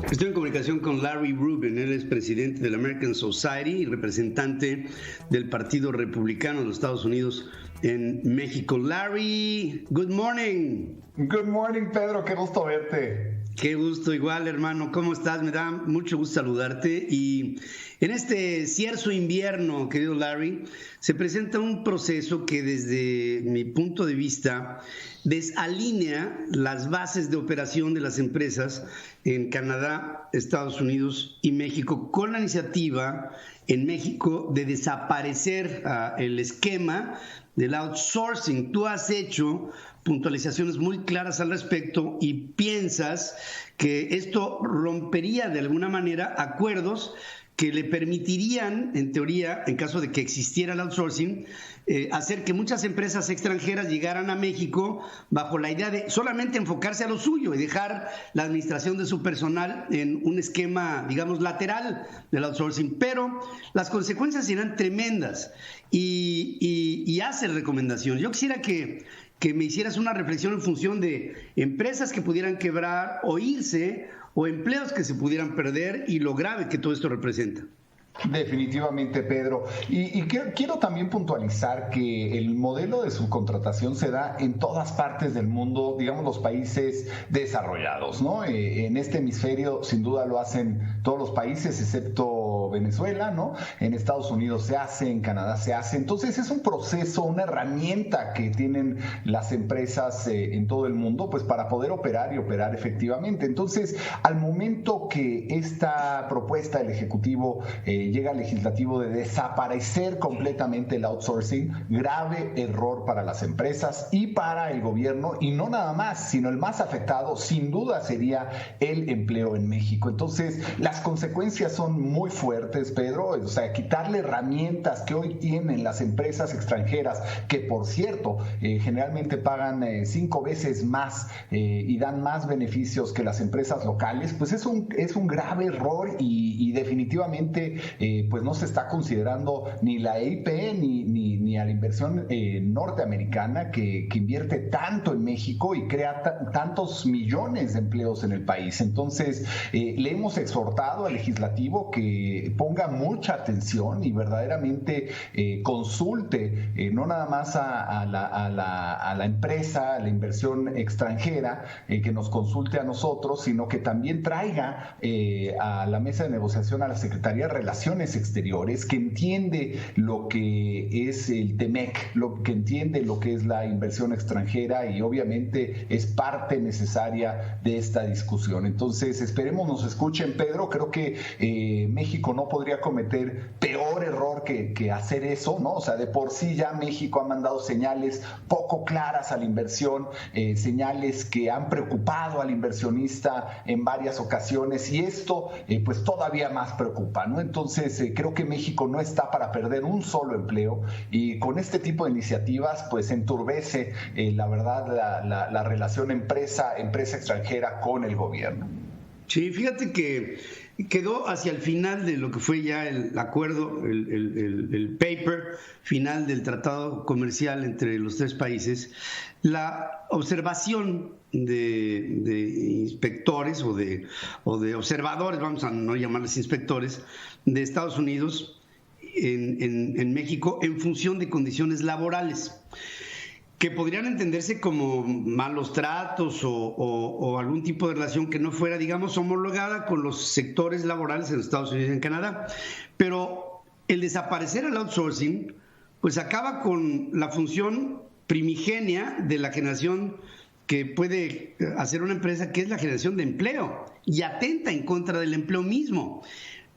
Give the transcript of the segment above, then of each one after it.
Estoy en comunicación con Larry Rubin. Él es presidente de la American Society y representante del Partido Republicano de los Estados Unidos en México. Larry, good morning. Good morning, Pedro. Qué gusto verte. Qué gusto, igual, hermano. ¿Cómo estás? Me da mucho gusto saludarte. Y en este cierzo invierno, querido Larry, se presenta un proceso que desde mi punto de vista desalinea las bases de operación de las empresas en Canadá, Estados Unidos y México, con la iniciativa en México de desaparecer el esquema del outsourcing. Tú has hecho puntualizaciones muy claras al respecto y piensas que esto rompería de alguna manera acuerdos que le permitirían, en teoría, en caso de que existiera el outsourcing, hacer que muchas empresas extranjeras llegaran a México bajo la idea de solamente enfocarse a lo suyo y dejar la administración de su personal en un esquema, digamos, lateral del outsourcing. Pero las consecuencias serán tremendas y hace recomendaciones. Yo quisiera que me hicieras una reflexión en función de empresas que pudieran quebrar o irse, o empleos que se pudieran perder y lo grave que todo esto representa. Definitivamente, Pedro. Y quiero también puntualizar que el modelo de subcontratación se da en todas partes del mundo, digamos los países desarrollados, ¿no? En este hemisferio sin duda lo hacen todos los países excepto Venezuela, ¿no? En Estados Unidos se hace, en Canadá se hace. Entonces es un proceso, una herramienta que tienen las empresas en todo el mundo, pues para poder operar y operar efectivamente. Entonces, al momento que esta propuesta del Ejecutivo llega al legislativo de desaparecer completamente el outsourcing, grave error para las empresas y para el gobierno, y no nada más, sino el más afectado sin duda sería el empleo en México. Entonces las consecuencias son muy fuertes, Pedro, o sea, quitarle herramientas que hoy tienen las empresas extranjeras, que por cierto generalmente pagan 5 veces más y dan más beneficios que las empresas locales, pues es un grave error y definitivamente pues no se está considerando ni la EIP ni a la inversión norteamericana que invierte tanto en México y crea tantos millones de empleos en el país. Entonces le hemos exhortado al legislativo que ponga mucha atención y verdaderamente consulte no nada más a la empresa, a la inversión extranjera, que nos consulte a nosotros, sino que también traiga a la mesa de negociación a la Secretaría de Relaciones Exteriores, que entiende lo que es el TEMEC, lo que entiende lo que es la inversión extranjera y obviamente es parte necesaria de esta discusión. Entonces esperemos nos escuchen, Pedro. Creo que México no podría cometer peor error que hacer eso, ¿no? O sea, de por sí ya México ha mandado señales poco claras a la inversión, señales que han preocupado al inversionista en varias ocasiones, y esto pues todavía más preocupa, ¿no? Entonces creo que México no está para perder un solo empleo, y con este tipo de iniciativas pues enturbece la verdad la relación empresa extranjera con el gobierno. Sí, fíjate que quedó hacia el final de lo que fue ya el acuerdo, el paper final del tratado comercial entre los tres países, la observación de inspectores o de observadores, vamos a no llamarles inspectores, de Estados Unidos en México en función de condiciones laborales, que podrían entenderse como malos tratos o algún tipo de relación que no fuera, digamos, homologada con los sectores laborales en Estados Unidos y en Canadá. Pero el desaparecer el outsourcing, pues acaba con la función primigenia de la generación que puede hacer una empresa, que es la generación de empleo, y atenta en contra del empleo mismo.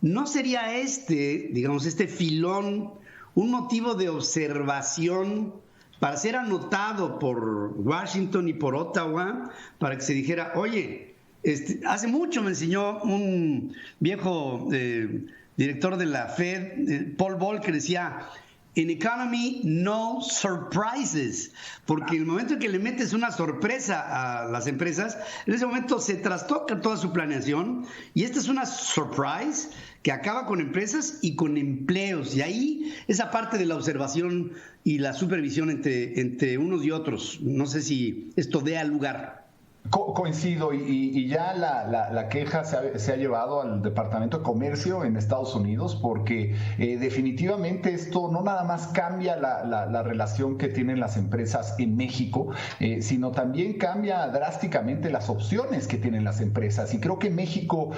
¿No sería este filón, un motivo de observación para ser anotado por Washington y por Ottawa, para que se dijera, oye, hace mucho me enseñó un viejo director de la Fed, Paul Volcker, decía, in economy, no surprises, porque en el momento en que le metes una sorpresa a las empresas, en ese momento se trastoca toda su planeación, y esta es una surprise que acaba con empresas y con empleos, y ahí esa parte de la observación y la supervisión entre unos y otros, no sé si esto dé al lugar. Coincido, y ya la queja se ha llevado al Departamento de Comercio en Estados Unidos, porque definitivamente esto no nada más cambia la relación que tienen las empresas en México, sino también cambia drásticamente las opciones que tienen las empresas. Y creo que México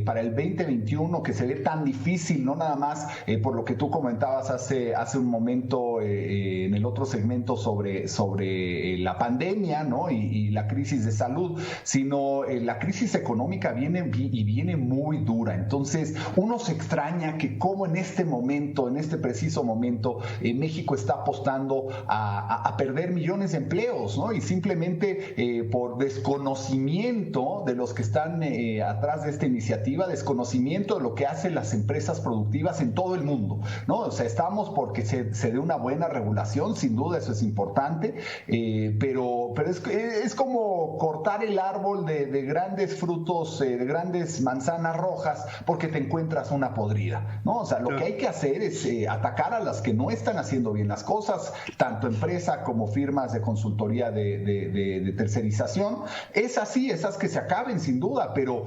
para el 2021, que se ve tan difícil, no nada más por lo que tú comentabas hace un momento en el otro segmento sobre la pandemia, ¿no? y la crisis de salud, sino la crisis económica viene muy dura. Entonces uno se extraña que como en este momento, en este preciso momento, México está apostando a perder millones de empleos, ¿no? Y simplemente por desconocimiento de los que están atrás de esta iniciativa, desconocimiento de lo que hacen las empresas productivas en todo el mundo, ¿no? O sea, estamos porque se dé una buena regulación, sin duda eso es importante, pero es como cortar el árbol de grandes frutos, de grandes manzanas rojas, porque te encuentras una podrida, ¿no? O sea, lo que hay que hacer es atacar a las que no están haciendo bien las cosas, tanto empresa como firmas de consultoría de tercerización. Es así, esas que se acaben sin duda, pero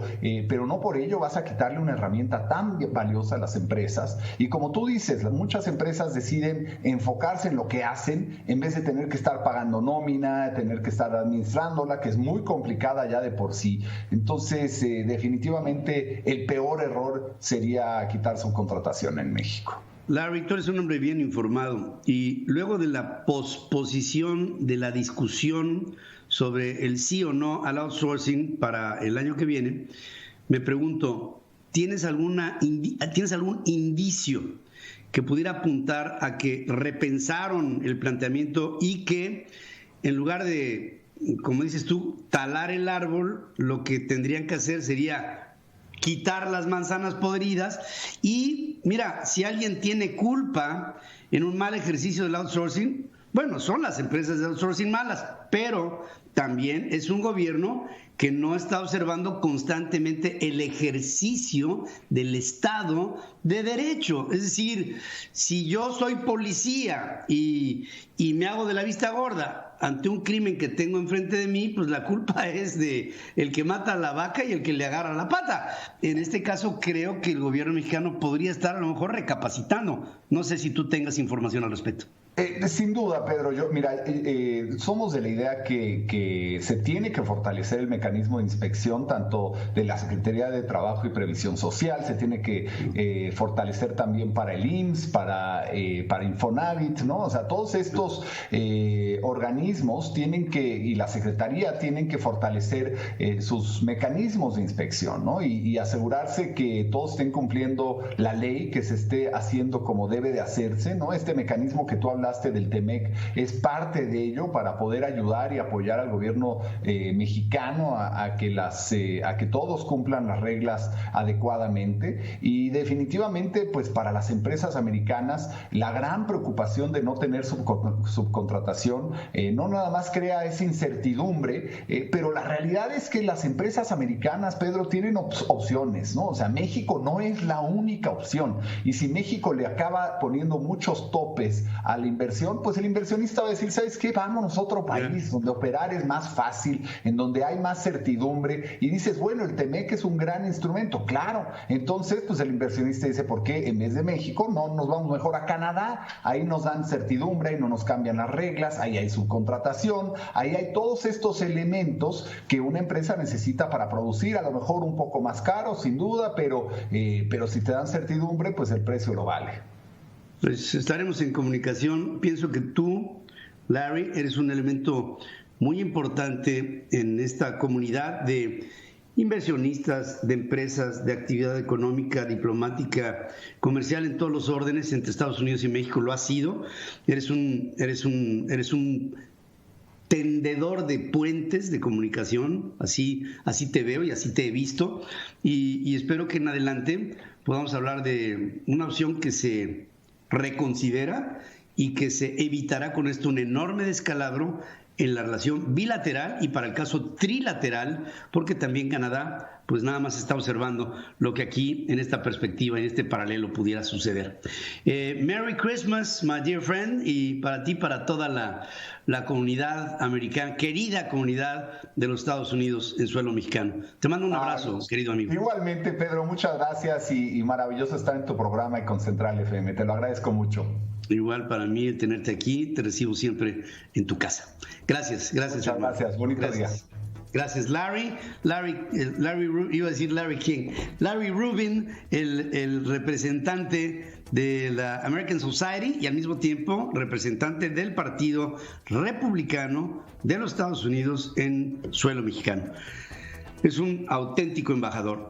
no por ello vas a quitarle una herramienta tan valiosa a las empresas. Y como tú dices, muchas empresas deciden enfocarse en lo que hacen en vez de tener que estar pagando nómina, tener que estar administrándola, que es muy complicada ya de por sí. Entonces, definitivamente el peor error sería quitar subcontratación en México. Larry, tú eres un hombre bien informado, y luego de la posposición de la discusión sobre el sí o no al outsourcing para el año que viene, me pregunto, ¿tienes algún indicio que pudiera apuntar a que repensaron el planteamiento y que en lugar de, como dices tú, talar el árbol, lo que tendrían que hacer sería quitar las manzanas podridas? Y mira, si alguien tiene culpa en un mal ejercicio del outsourcing, bueno, son las empresas de outsourcing malas, pero también es un gobierno que no está observando constantemente el ejercicio del Estado de Derecho. Es decir, si yo soy policía y me hago de la vista gorda ante un crimen que tengo enfrente de mí, pues la culpa es de el que mata a la vaca y el que le agarra la pata. En este caso creo que el gobierno mexicano podría estar a lo mejor recapacitando. No sé si tú tengas información al respecto. Sin duda, Pedro. Somos de la idea que se tiene que fortalecer el mecanismo de inspección tanto de la Secretaría de Trabajo y Previsión Social, se tiene que fortalecer también para el IMSS, para Infonavit, ¿no? O sea, todos estos organismos y la Secretaría tienen que fortalecer sus mecanismos de inspección, ¿no? Y asegurarse que todos estén cumpliendo la ley, que se esté haciendo como debe de hacerse, ¿no? Este mecanismo que tú hablas del TEMEC es parte de ello para poder ayudar y apoyar al gobierno mexicano a que todos cumplan las reglas adecuadamente. Y definitivamente, pues para las empresas americanas, la gran preocupación de no tener subcontratación no nada más crea esa incertidumbre, pero la realidad es que las empresas americanas, Pedro, tienen opciones, ¿no? O sea, México no es la única opción, y si México le acaba poniendo muchos topes a la inversión, pues el inversionista va a decir, ¿sabes qué? Vámonos a otro país donde operar es más fácil, en donde hay más certidumbre, y dices, bueno, el TEMEC es un gran instrumento, claro. Entonces, pues el inversionista dice, ¿por qué en vez de México no nos vamos mejor a Canadá? Ahí nos dan certidumbre, ahí no nos cambian las reglas, ahí hay subcontratación, ahí hay todos estos elementos que una empresa necesita para producir, a lo mejor un poco más caro, sin duda, pero si te dan certidumbre, pues el precio lo vale. Pues estaremos en comunicación. Pienso que tú, Larry, eres un elemento muy importante en esta comunidad de inversionistas, de empresas, de actividad económica, diplomática, comercial en todos los órdenes entre Estados Unidos y México. Lo has sido. Eres un tendedor de puentes de comunicación. Así te veo y así te he visto. Y espero que en adelante podamos hablar de una opción que se reconsidera y que se evitará con esto un enorme descalabro en la relación bilateral y para el caso trilateral, porque también Canadá pues nada más está observando lo que aquí en esta perspectiva, en este paralelo pudiera suceder. Merry Christmas, my dear friend, y para ti, para toda la comunidad americana, querida comunidad de los Estados Unidos en suelo mexicano. Te mando un abrazo, querido amigo. Igualmente, Pedro, muchas gracias y maravilloso estar en tu programa y con Central FM. Te lo agradezco mucho. Igual para mí el tenerte aquí, te recibo siempre en tu casa. Gracias, muchas hermano. Gracias, bonito día. Gracias, Larry, iba a decir Larry King. Larry Rubin, el representante de la American Society y al mismo tiempo representante del Partido Republicano de los Estados Unidos en suelo mexicano. Es un auténtico embajador.